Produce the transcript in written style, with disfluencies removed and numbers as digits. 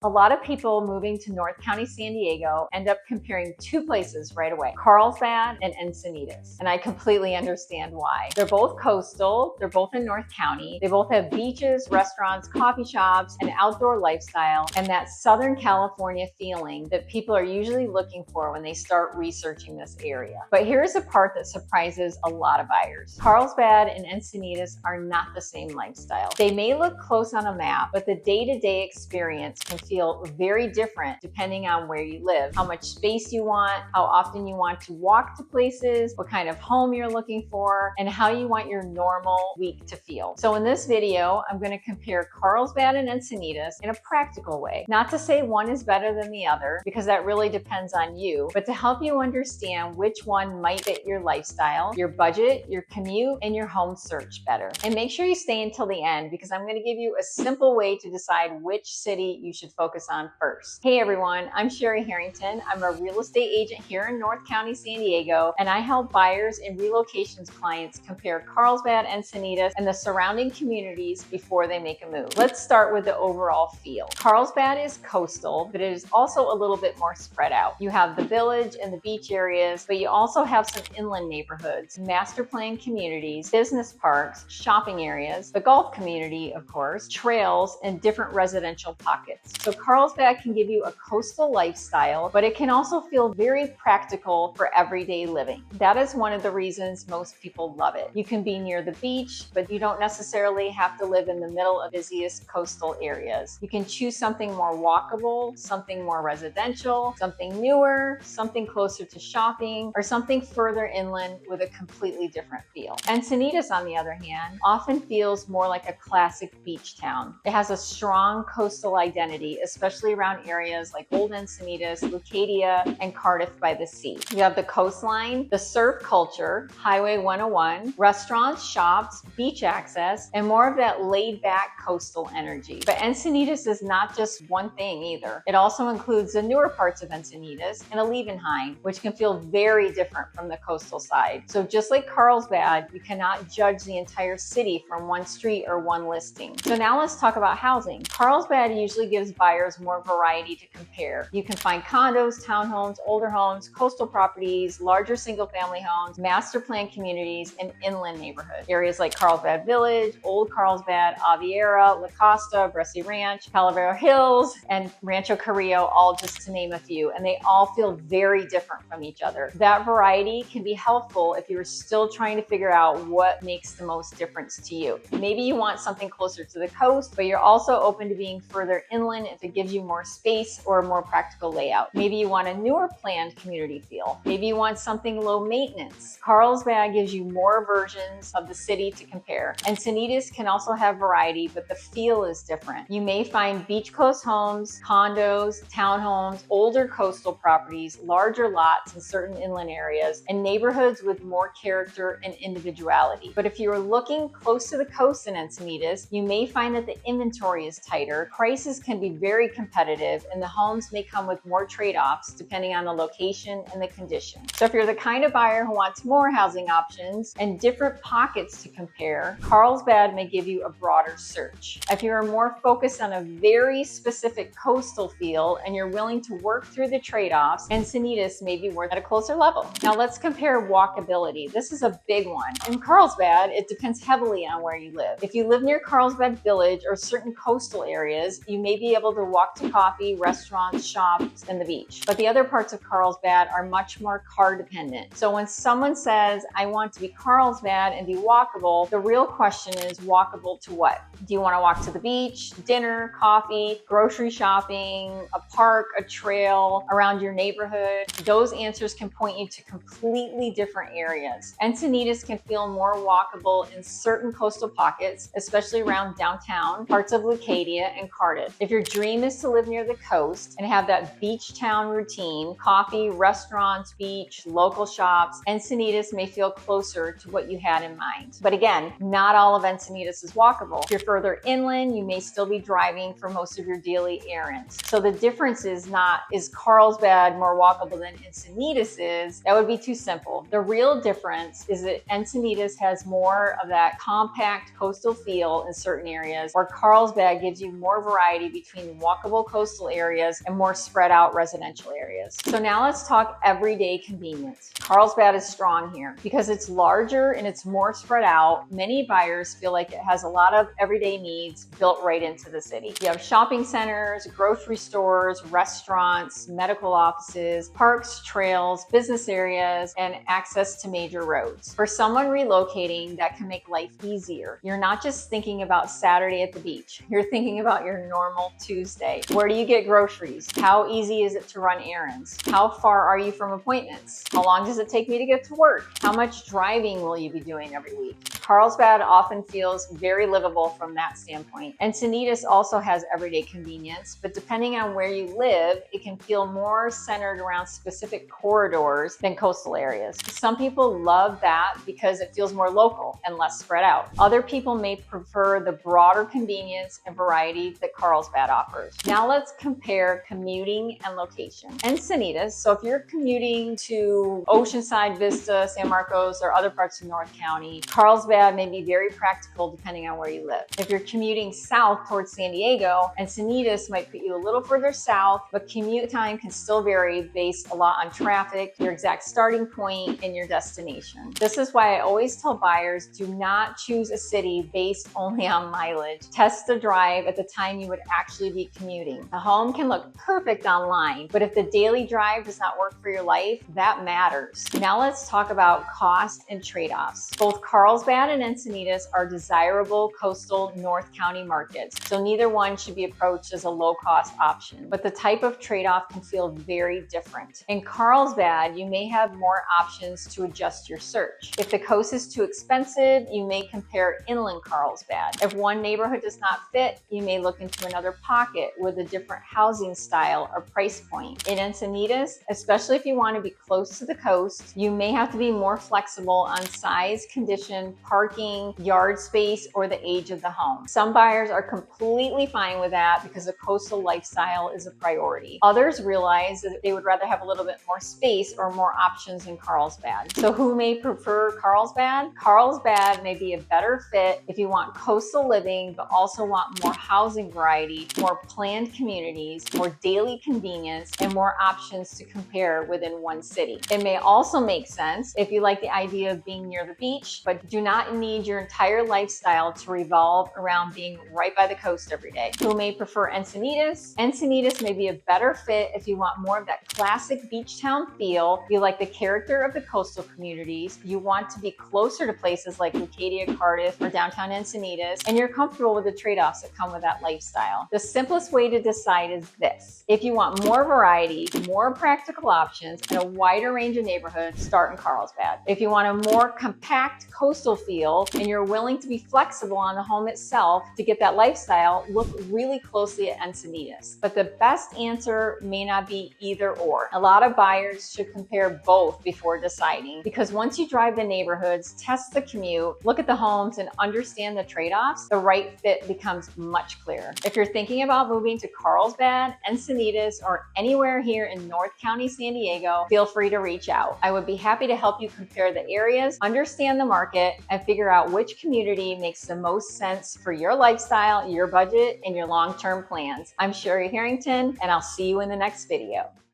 A lot of people moving to North County, San Diego end up comparing two places right away, Carlsbad and Encinitas. And I completely understand why. They're both coastal, they're both in North County, they both have beaches, restaurants, coffee shops, an outdoor lifestyle, and that Southern California feeling that people are usually looking for when they start researching this area. But here's the part that surprises a lot of buyers. Carlsbad and Encinitas are not the same lifestyle. They may look close on a map, but the day-to-day experience can feel very different depending on where you live, how much space you want, how often you want to walk to places, what kind of home you're looking for, and how you want your normal week to feel. So in this video, I'm going to compare Carlsbad and Encinitas in a practical way. Not to say one is better than the other, because that really depends on you, but to help you understand which one might fit your lifestyle, your budget, your commute, and your home search better. And make sure you stay until the end, because I'm going to give you a simple way to decide which city you should focus on first. Hey everyone, I'm Cherie Harrington. I'm a real estate agent here in North County, San Diego, and I help buyers and relocations clients compare Carlsbad, Encinitas, and the surrounding communities before they make a move. Let's start with the overall feel. Carlsbad is coastal, but it is also a little bit more spread out. You have the village and the beach areas, but you also have some inland neighborhoods, master plan communities, business parks, shopping areas, the golf community, of course, trails, and different residential pockets. So Carlsbad can give you a coastal lifestyle, but it can also feel very practical for everyday living. That is one of the reasons most people love it. You can be near the beach, but you don't necessarily have to live in the middle of busiest coastal areas. You can choose something more walkable, something more residential, something newer, something closer to shopping, or something further inland with a completely different feel. Encinitas, on the other hand, often feels more like a classic beach town. It has a strong coastal identity, especially around areas like Old Encinitas, Leucadia, and Cardiff-by-the-Sea. You have the coastline, the surf culture, Highway 101, restaurants, shops, beach access, and more of that laid-back coastal energy. But Encinitas is not just one thing either. It also includes the newer parts of Encinitas and Alevinheim, which can feel very different from the coastal side. So just like Carlsbad, you cannot judge the entire city from one street or one listing. So now let's talk about housing. Carlsbad usually gives buyers more variety to compare. You can find condos, townhomes, older homes, coastal properties, larger single-family homes, master plan communities, and inland neighborhoods. Areas like Carlsbad Village, Old Carlsbad, Aviera, La Costa, Bressi Ranch, Calavera Hills, and Rancho Carrillo, all just to name a few, and they all feel very different from each other. That variety can be helpful if you're still trying to figure out what makes the most difference to you. Maybe you want something closer to the coast, but you're also open to being further inland if it gives you more space or a more practical layout. Maybe you want a newer planned community feel. Maybe you want something low maintenance. Carlsbad gives you more versions of the city to compare. Encinitas can also have variety, but the feel is different. You may find beach coast homes, condos, townhomes, older coastal properties, larger lots in certain inland areas, and neighborhoods with more character and individuality. But if you are looking close to the coast in Encinitas, you may find that the inventory is tighter, prices can be very competitive, and the homes may come with more trade-offs depending on the location and the condition. So if you're the kind of buyer who wants more housing options and different pockets to compare, Carlsbad may give you a broader search. If you are more focused on a very specific coastal feel and you're willing to work through the trade-offs, Encinitas may be worth at a closer level. Now let's compare walkability. This is a big one. In Carlsbad, it depends heavily on where you live. If you live near Carlsbad Village or certain coastal areas, you may be able to walk to coffee, restaurants, shops, and the beach. But the other parts of Carlsbad are much more car dependent. So when someone says, I want to be Carlsbad and be walkable, the real question is walkable to what? Do you want to walk to the beach, dinner, coffee, grocery shopping, a park, a trail, around your neighborhood? Those answers can point you to completely different areas. Encinitas can feel more walkable in certain coastal pockets, especially around downtown, parts of Leucadia, and Cardiff. If your dream is to live near the coast and have that beach town routine, coffee, restaurants, beach, local shops, Encinitas may feel closer to what you had in mind. But again, not all of Encinitas is walkable. If you're further inland, you may still be driving for most of your daily errands. So the difference is not, is Carlsbad more walkable than Encinitas is? That would be too simple. The real difference is that Encinitas has more of that compact coastal feel in certain areas, where Carlsbad gives you more variety between between walkable coastal areas and more spread out residential areas. So now let's talk everyday convenience. Carlsbad is strong here because it's larger and it's more spread out. Many buyers feel like it has a lot of everyday needs built right into the city. You have shopping centers, grocery stores, restaurants, medical offices, parks, trails, business areas, and access to major roads. For someone relocating, that can make life easier. You're not just thinking about Saturday at the beach. You're thinking about your normal Tuesday. Where do you get groceries? How easy is it to run errands? How far are you from appointments? How long does it take me to get to work? How much driving will you be doing every week? Carlsbad often feels very livable from that standpoint. Encinitas also has everyday convenience, but depending on where you live, it can feel more centered around specific corridors than coastal areas. Some people love that because it feels more local and less spread out. Other people may prefer the broader convenience and variety that Carlsbad offers. Now let's compare commuting and location. Encinitas, so if you're commuting to Oceanside, Vista, San Marcos, or other parts of North County, Carlsbad may be very practical depending on where you live. If you're commuting south towards San Diego, Encinitas might put you a little further south, but commute time can still vary based a lot on traffic, your exact starting point, and your destination. This is why I always tell buyers, do not choose a city based only on mileage. Test the drive at the time you would actually be commuting. The home can look perfect online, but if the daily drive does not work for your life, that matters. Now let's talk about cost and trade-offs. Both Carlsbad and Encinitas are desirable coastal North County markets, so neither one should be approached as a low-cost option, but the type of trade-off can feel very different. In Carlsbad, you may have more options to adjust your search. If the coast is too expensive, you may compare inland Carlsbad. If one neighborhood does not fit, you may look into another pocket with a different housing style or price point. In Encinitas, especially if you want to be close to the coast, you may have to be more flexible on size, condition, parking, yard space, or the age of the home. Some buyers are completely fine with that because the coastal lifestyle is a priority. Others realize that they would rather have a little bit more space or more options in Carlsbad. So who may prefer Carlsbad? Carlsbad may be a better fit if you want coastal living, but also want more housing variety, more planned communities, more daily convenience, and more options to compare within one city. It may also make sense if you like the idea of being near the beach, but do not need your entire lifestyle to revolve around being right by the coast every day. Who may prefer Encinitas? Encinitas may be a better fit if you want more of that classic beach town feel, you like the character of the coastal communities, you want to be closer to places like Leucadia, Cardiff, or Downtown Encinitas, and you're comfortable with the trade-offs that come with that lifestyle. The simplest way to decide is this. If you want more variety, more practical options, and a wider range of neighborhoods, start in Carlsbad. If you want a more compact coastal feel and you're willing to be flexible on the home itself to get that lifestyle, look really closely at Encinitas. But the best answer may not be either or. A lot of buyers should compare both before deciding, because once you drive the neighborhoods, test the commute, look at the homes, and understand the trade-offs, the right fit becomes much clearer. If you're thinking about moving to Carlsbad, Encinitas, or anywhere here in North County, San Diego, feel free to reach out. I would be happy to help you compare the areas, understand the market, and figure out which community makes the most sense for your lifestyle, your budget, and your long-term plans. I'm Cherie Harrington, and I'll see you in the next video.